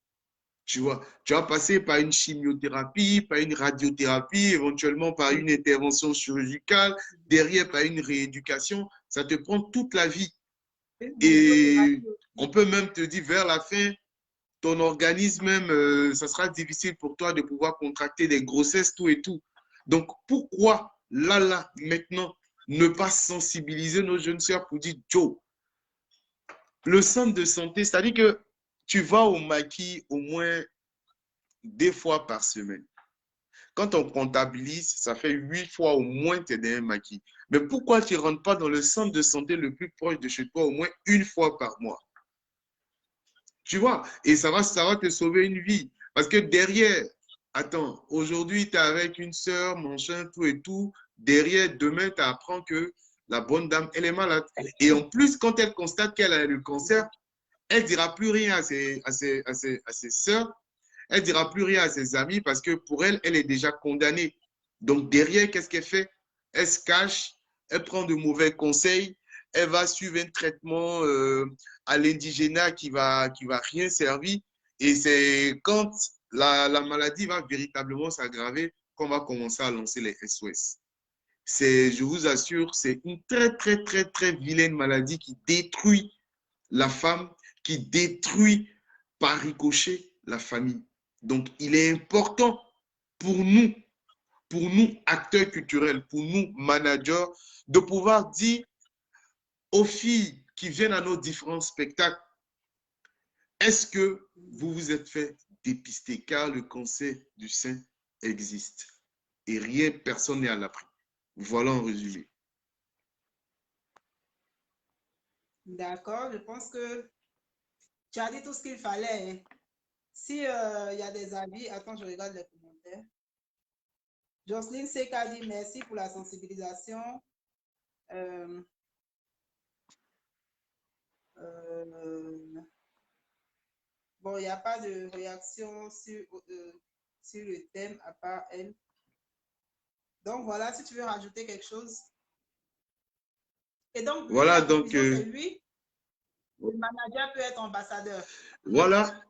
Tu vois, tu vas passer par une chimiothérapie, par une radiothérapie, éventuellement par une intervention chirurgicale, derrière par une rééducation. Ça te prend toute la vie. Et on peut même te dire vers la fin, ton organisme même, ça sera difficile pour toi de pouvoir contracter des grossesses, tout et tout. Donc, pourquoi là, maintenant, ne pas sensibiliser nos jeunes sœurs pour dire, Joe, le centre de santé, c'est-à-dire que tu vas au maquis au moins 2 fois par semaine. Quand on comptabilise, ça fait 8 fois au moins que tu es dans un maquis. Mais pourquoi tu ne rentres pas dans le centre de santé le plus proche de chez toi au moins 1 fois par mois? Tu vois, et ça va te sauver une vie. Parce que derrière, attends, aujourd'hui, tu es avec une sœur, machin, tout et tout. Derrière, demain, tu apprends que la bonne dame, elle est malade. Et en plus, quand elle constate qu'elle a le cancer, elle ne dira plus rien à ses sœurs. Elle ne dira plus rien à ses amis parce que pour elle, elle est déjà condamnée. Donc derrière, qu'est-ce qu'elle fait? Elle se cache, elle prend de mauvais conseils, elle va suivre un traitement à l'indigénat qui va rien servir. Et c'est quand la maladie va véritablement s'aggraver qu'on va commencer à lancer les SOS. Je vous assure, c'est une très, très, très, très vilaine maladie qui détruit la femme, qui détruit par ricochet la famille. Donc, il est important pour nous, acteurs culturels, pour nous, managers, de pouvoir dire aux filles qui viennent à nos différents spectacles, est-ce que vous vous êtes fait dépister? Car le cancer du sein existe. Et rien, personne n'est à l'abri. Voilà en résumé. D'accord, je pense que tu as dit tout ce qu'il fallait. Hein. Si y a des avis, attends, je regarde les commentaires. Jocelyne Seka dit merci pour la sensibilisation. Bon, il n'y a pas de réaction sur le thème à part elle. Donc voilà, si tu veux rajouter quelque chose. Et donc, voilà, donc lui, le manager peut être ambassadeur. Voilà,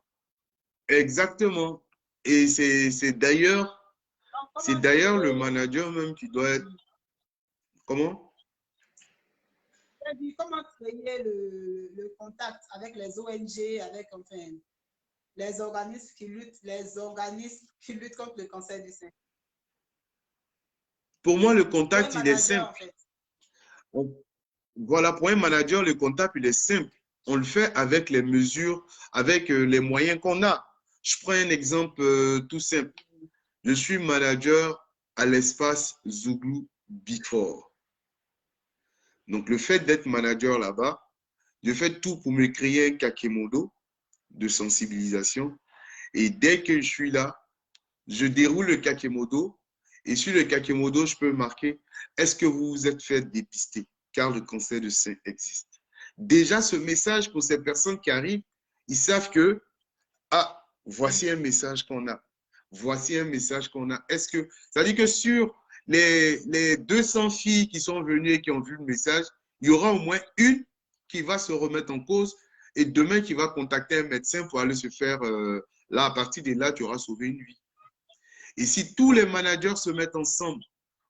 exactement. Et c'est d'ailleurs le manager même qui doit être. Comment? Comment créer le contact avec les ONG, avec enfin les organismes qui luttent contre le cancer du sein? Pour moi, le contact, il est simple. En fait. Voilà, pour un manager, le contact, il est simple. on le fait avec les mesures, avec les moyens qu'on a. Je prends un exemple tout simple. Je suis manager à l'espace Zouglou Big Four. Donc, le fait d'être manager là-bas, je fais tout pour me créer un kakemodo de sensibilisation. Et dès que je suis là, je déroule le kakemodo. Et sur le kakemodo, je peux marquer, est-ce que vous vous êtes fait dépister? Car le cancer du sein existe. Déjà, ce message pour ces personnes qui arrivent, ils savent que, ah, voici un message qu'on a. Voici un message qu'on a. Est-ce que, ça dit que sur les 200 filles qui sont venues et qui ont vu le message, il y aura au moins une qui va se remettre en cause et demain qui va contacter un médecin pour aller se faire, là, à partir de là, tu auras sauvé une vie. Et si tous les managers se mettent ensemble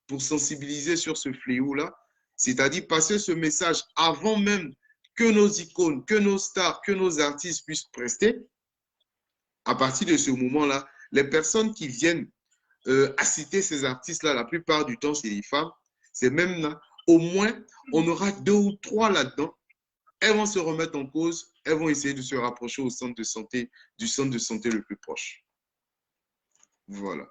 pour sensibiliser sur ce fléau-là, c'est-à-dire passer ce message avant même que nos icônes, que nos stars, que nos artistes puissent prester, à partir de ce moment-là, les personnes qui viennent assister ces artistes-là, la plupart du temps, c'est les femmes, c'est même là, au moins, on aura 2 ou 3 là-dedans. Elles vont se remettre en cause, elles vont essayer de se rapprocher au centre de santé, du centre de santé le plus proche. Voilà.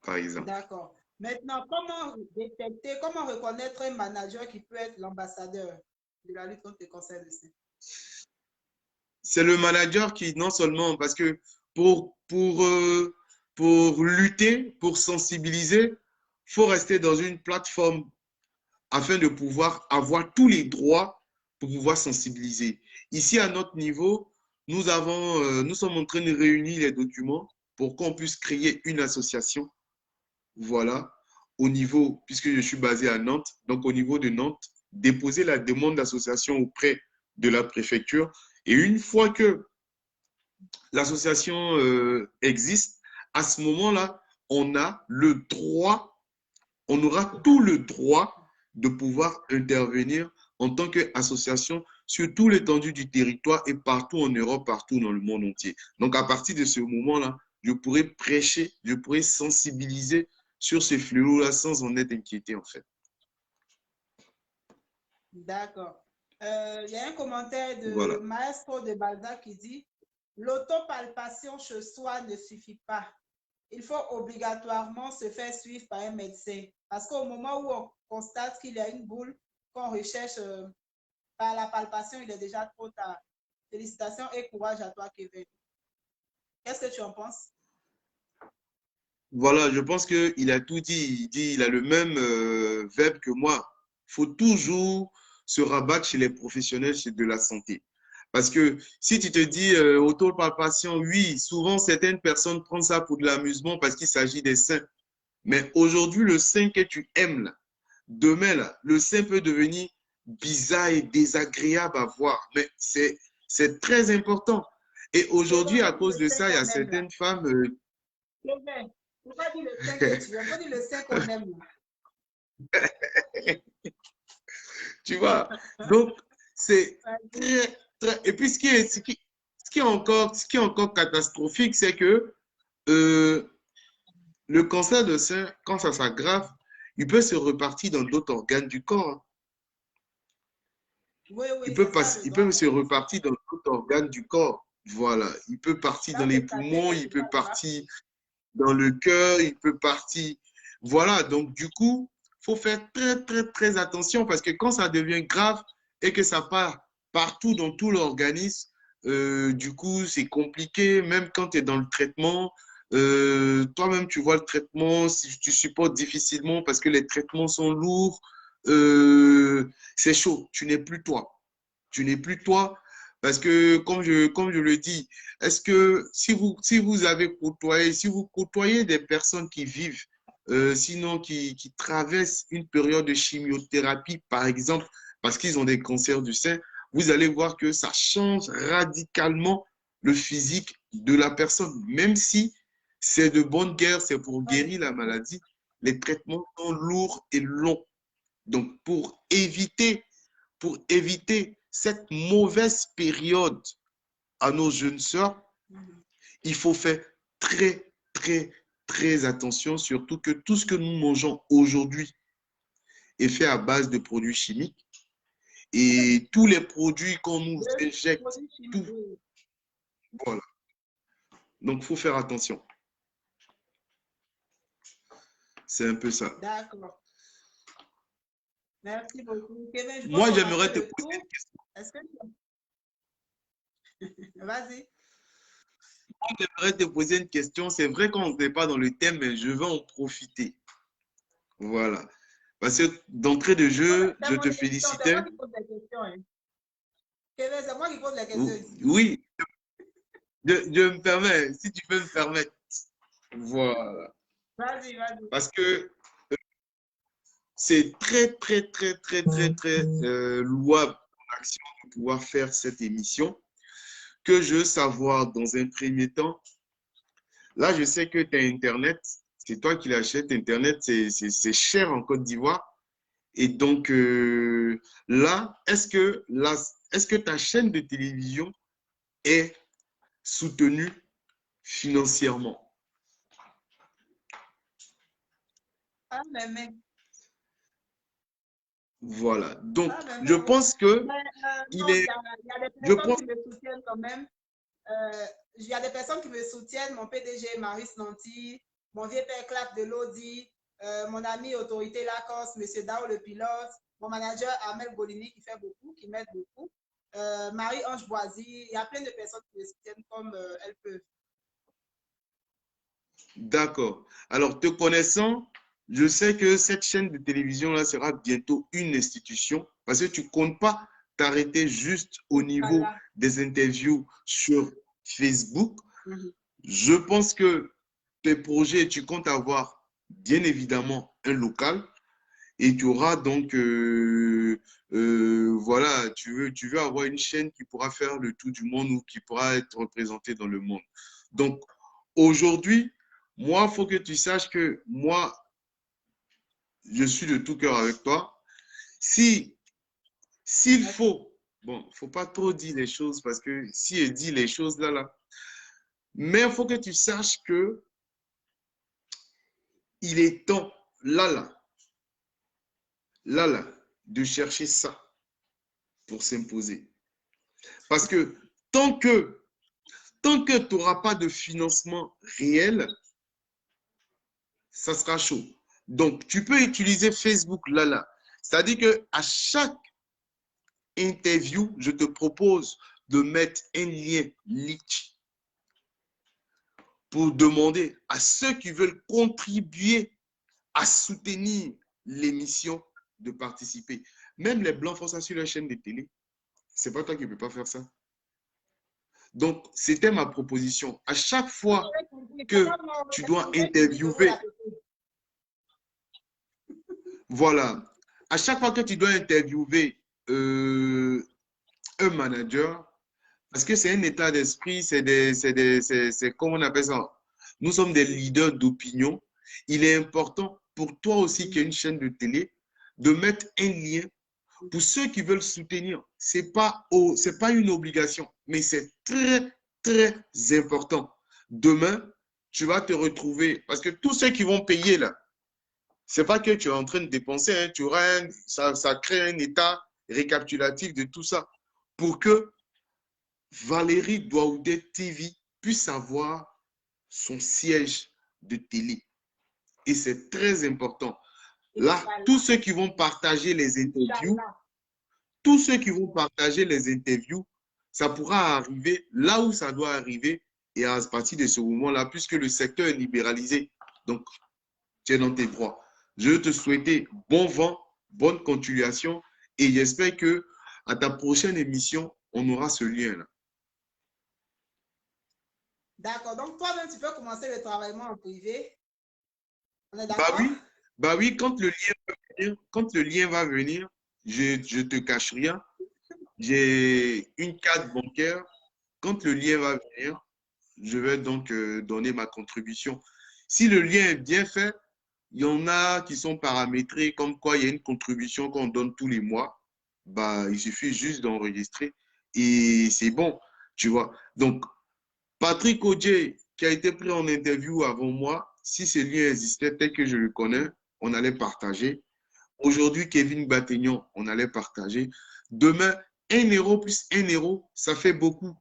Par exemple. D'accord. Maintenant, comment détecter, comment reconnaître un manager qui peut être l'ambassadeur de la lutte contre le cancer du sein? C'est le manager qui, non seulement, parce que pour lutter, pour sensibiliser, il faut rester dans une plateforme afin de pouvoir avoir tous les droits pour pouvoir sensibiliser. Ici, à notre niveau, nous sommes en train de réunir les documents pour qu'on puisse créer une association. Voilà, au niveau, puisque je suis basé à Nantes, donc au niveau de Nantes, déposer la demande d'association auprès de la préfecture. Et une fois que l'association existe, à ce moment-là, on a le droit, on aura tout le droit de pouvoir intervenir en tant qu'association sur tout l'étendue du territoire et partout en Europe, partout dans le monde entier. Donc, à partir de ce moment-là, je pourrais prêcher, je pourrais sensibiliser sur ce fléau-là sans en être inquiété, en fait. D'accord. Il y a un commentaire de Voilà. Maestro de Balzac qui dit « L'autopalpation chez soi ne suffit pas. Il faut obligatoirement se faire suivre par un médecin. Parce qu'au moment où on constate qu'il y a une boule qu'on recherche par la palpation, il est déjà trop tard. Félicitations et courage à toi, Kevin. » Qu'est-ce que tu en penses? Voilà, je pense qu'il a tout dit. Il a le même verbe que moi. Il faut toujours se rabattre chez les professionnels de la santé. Parce que si tu te dis autopalpation, oui, souvent certaines personnes prennent ça pour de l'amusement parce qu'il s'agit des seins. Mais aujourd'hui, le sein que tu aimes, là, demain, là, le sein peut devenir bizarre et désagréable à voir. Mais c'est très important. Et aujourd'hui, à cause de ça, il y a certaines femmes… Kevin, faut pas dire le sein que tu aimes, faut dire le sein qu'on aime. Tu vois, donc c'est très, très… Et puis, ce qui est encore catastrophique, c'est que le cancer de sein, quand ça s'aggrave, il peut se repartir dans d'autres organes du corps. Oui, Il oui, peut, c'est ça. il peut se repartir dans d'autres organes du corps. Voilà. Il peut partir dans les poumons, il peut partir dans le cœur, il peut partir… Voilà. Donc, du coup, il faut faire très, très, très attention parce que quand ça devient grave et que ça part partout dans tout l'organisme, du coup, c'est compliqué. Même quand tu es dans le traitement, toi-même, tu vois le traitement, si tu supportes difficilement parce que les traitements sont lourds, c'est chaud. Tu n'es plus toi. Tu n'es plus toi. Parce que, comme je le dis, est-ce que si vous avez côtoyé, si vous côtoyez des personnes qui vivent, sinon qui traversent une période de chimiothérapie, par exemple, parce qu'ils ont des cancers du sein, vous allez voir que ça change radicalement le physique de la personne. Même si c'est de bonne guerre, c'est pour guérir la maladie, les traitements sont lourds et longs. Donc, pour éviter cette mauvaise période à nos jeunes sœurs, il faut faire très, très, très attention, surtout que tout ce que nous mangeons aujourd'hui est fait à base de produits chimiques. et tous les produits qu'on nous injecte, tout, voilà. Donc, il faut faire attention. C'est un peu ça. D'accord. Merci beaucoup. Kevin, je pense Moi, qu'on a j'aimerais fait te le poser tour. une question. Est-ce que Vas-y. J'aimerais te poser une question. C'est vrai qu'on n'est pas dans le thème, mais je vais en profiter. Voilà. Parce que d'entrée de jeu, C'est je mon te émission, c'est moi félicitais. qui pose les questions. Hein. Kevin, c'est moi qui pose les questions ici. Oui, je me permets, si tu peux me permettre. Voilà. Vas-y, vas-y. Parce que c'est très, très, très, très, très, très louable en action de pouvoir faire cette émission. Que je veux savoir dans un premier temps, là, je sais que tu as Internet, c'est toi qui l'achètes. Internet, c'est cher en Côte d'Ivoire. Et donc, là, est-ce que ta chaîne de télévision est soutenue financièrement? Ah, mais. Voilà. Donc, Ah, je oui. pense que Mais, il non, est, il y a des je personnes pense, qui me soutiennent quand même. Il y a des personnes qui me soutiennent. Mon PDG, Maurice Nanty, mon vieux père Clap de Lodi, mon ami Autorité Lacoste, M. Dao le pilote, mon manager Amel Bolini qui fait beaucoup, qui m'aide beaucoup. Marie-Ange Boisy, il y a plein de personnes qui me soutiennent comme elles peuvent. d'accord. Alors, te connaissant, je sais que cette chaîne de télévision-là sera bientôt une institution parce que tu ne comptes pas t'arrêter juste au niveau Voilà. des interviews sur Facebook. Mhm. Je pense que tes projets, tu comptes avoir bien évidemment un local et tu auras donc, voilà, tu veux avoir une chaîne qui pourra faire le tour du monde ou qui pourra être représentée dans le monde. Donc, aujourd'hui, moi, il faut que tu saches que moi, je suis de tout cœur avec toi. S'il faut, bon, il ne faut pas trop dire les choses parce que si elle dit les choses là, mais il faut que tu saches que il est temps, là, de chercher ça pour s'imposer. Parce que tant que tu n'auras pas de financement réel, ça sera chaud. Donc, tu peux utiliser Facebook là. C'est-à-dire qu'à chaque interview, je te propose de mettre un lien niche pour demander à ceux qui veulent contribuer à soutenir l'émission de participer. Même les blancs font ça sur leur chaîne de télé. C'est pas toi qui ne peux pas faire ça. Donc, c'était ma proposition. À chaque fois que tu dois interviewer, voilà, à chaque fois que tu dois interviewer un manager, parce que c'est un état d'esprit, c'est comment on appelle ça. Nous sommes des leaders d'opinion. Il est important pour toi aussi qui as une chaîne de télé de mettre un lien pour ceux qui veulent soutenir. C'est pas une obligation, mais c'est très, très important. Demain, tu vas te retrouver, parce que tous ceux qui vont payer là, c'est pas que tu es en train de dépenser, hein, ça crée un état récapitulatif de tout ça pour que Valérie Douaoudé TV puisse avoir son siège de télé. Et c'est très important. Là, tous ceux qui vont partager les interviews, ça pourra arriver là où ça doit arriver et à partir de ce moment-là, puisque le secteur est libéralisé. Donc, tu es dans tes droits. Je veux te souhaiter bon vent, bonne continuation et j'espère que à ta prochaine émission, on aura ce lien-là. D'accord. Donc, toi-même, tu peux commencer le travail en privé. On est Bah d'accord? oui, bah oui, quand le lien va venir, je te cache rien. J'ai une carte bancaire. Quand le lien va venir, je vais donc donner ma contribution. Si le lien est bien fait, il y en a qui sont paramétrés, comme quoi il y a une contribution qu'on donne tous les mois. Bah, il suffit juste d'enregistrer et c'est bon, tu vois. Donc, Patrick Odje, qui a été pris en interview avant moi, si ce lien existait tel que je le connais, on allait partager. Aujourd'hui, Kevin Bategnon, on allait partager. Demain, 1 € plus 1 €, ça fait beaucoup.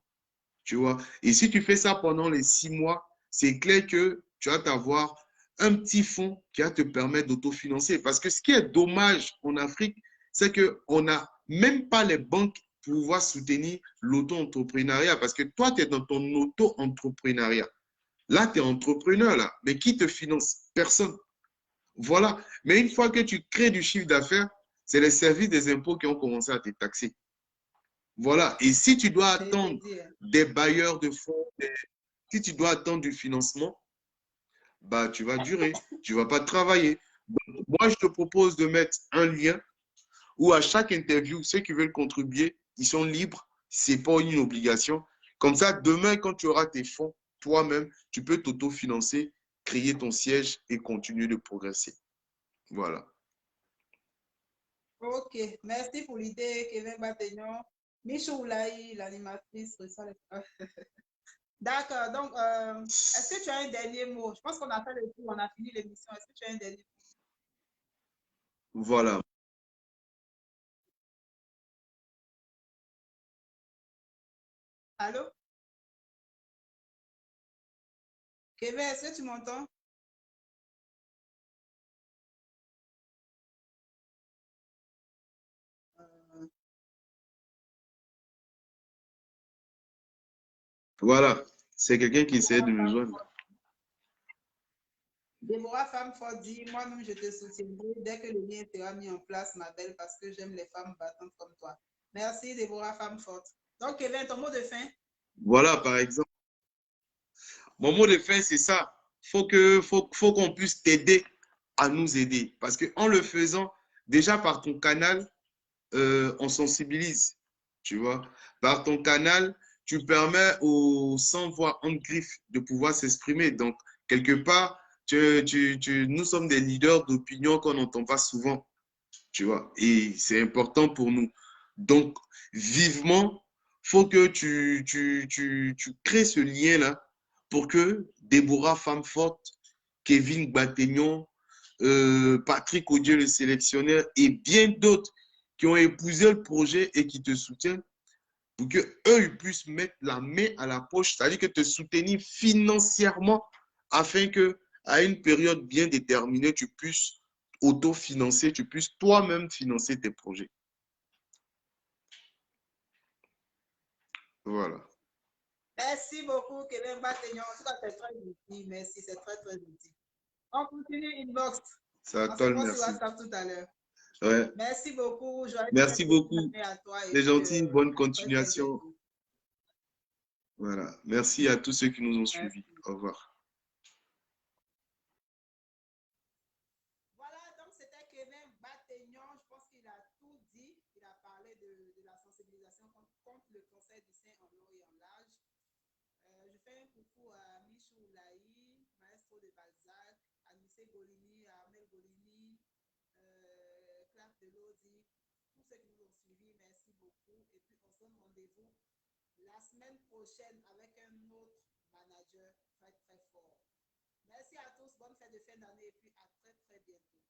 Tu vois. Et si tu fais ça pendant les 6 mois, c'est clair que tu vas t'avoir un petit fonds qui va te permettre d'autofinancer. Parce que ce qui est dommage en Afrique, c'est qu'on n'a même pas les banques pour pouvoir soutenir l'auto-entrepreneuriat. Parce que toi, tu es dans ton auto-entrepreneuriat. Là, tu es entrepreneur, là. Mais qui te finance? Personne. Voilà. Mais une fois que tu crées du chiffre d'affaires, c'est les services des impôts qui ont commencé à te taxer. Voilà. Et si tu dois Je te attendre dis, hein. des bailleurs de fonds, si tu dois attendre du financement, bah, tu vas durer. Tu ne vas pas travailler. Donc, moi, je te propose de mettre un lien où à chaque interview, ceux qui veulent contribuer, ils sont libres. Ce n'est pas une obligation. Comme ça, demain, quand tu auras tes fonds, toi-même, tu peux t'autofinancer, créer ton siège et continuer de progresser. Voilà. Ok, merci pour l'idée, Kevin Bategnon. Michou Oulaï, l'animatrice, reçoit les fleurs. D'accord, donc, est-ce que tu as un dernier mot? Je pense qu'on a fait le tour, on a fini l'émission. Est-ce que tu as un dernier mot? Voilà. Allô? Kevin, est-ce que tu m'entends? Euh, Voilà. C'est quelqu'un qui essaie de Déborah me Femme joindre. Forte. Déborah Femme Forte dit, moi-même, je te soutiendrai dès que le lien sera mis en place, ma belle, parce que j'aime les femmes battantes comme toi. Merci, Déborah Femme Forte. Donc, Kevin, ton mot de fin? Voilà, par exemple. Mon mot de fin, c'est ça. Faut qu'on puisse t'aider à nous aider. Parce qu'en le faisant, déjà par ton canal, on sensibilise. Tu vois, par ton canal, tu permets aux sans-voix en griffe de pouvoir s'exprimer. Donc, quelque part, nous sommes des leaders d'opinion qu'on n'entend pas souvent. Tu vois, et c'est important pour nous. Donc, vivement, faut que tu crées ce lien-là pour que Déborah Femme Forte, Kevin Bategnon, Patrick Odieu, le sélectionneur, et bien d'autres qui ont épousé le projet et qui te soutiennent, pour que eux ils puissent mettre la main à la poche, c'est-à-dire que te soutenir financièrement afin que à une période bien déterminée, tu puisses autofinancer, tu puisses toi-même financer tes projets. Voilà. Merci beaucoup, Kevin Bategnon. En tout cas, c'est très utile. Merci, c'est très, très utile. On continue inbox. C'est à On se toi le voit sur merci. WhatsApp tout à l'heure. Ouais. Merci beaucoup. Joyeux Merci fête de fin beaucoup. d'année à toi et C'est puis gentil. Bonne à très, très continuation. bientôt. Voilà. Merci à tous ceux qui nous ont suivis. Merci. Au revoir. Voilà, donc c'était Kevin Bategnon. Je pense qu'il a tout dit. Il a parlé de la sensibilisation contre le cancer du sein en long et en large. Je fais un coucou à Michou Laï, maestro de Balzac, à Nissé Golini, à Amel Golini, Clark Delodi, tous ceux qui nous ont suivis, merci beaucoup. Et puis on se donne rendez-vous la semaine prochaine avec un autre manager très très fort. Merci à tous, bonne fête de fin d'année et puis à très très bientôt.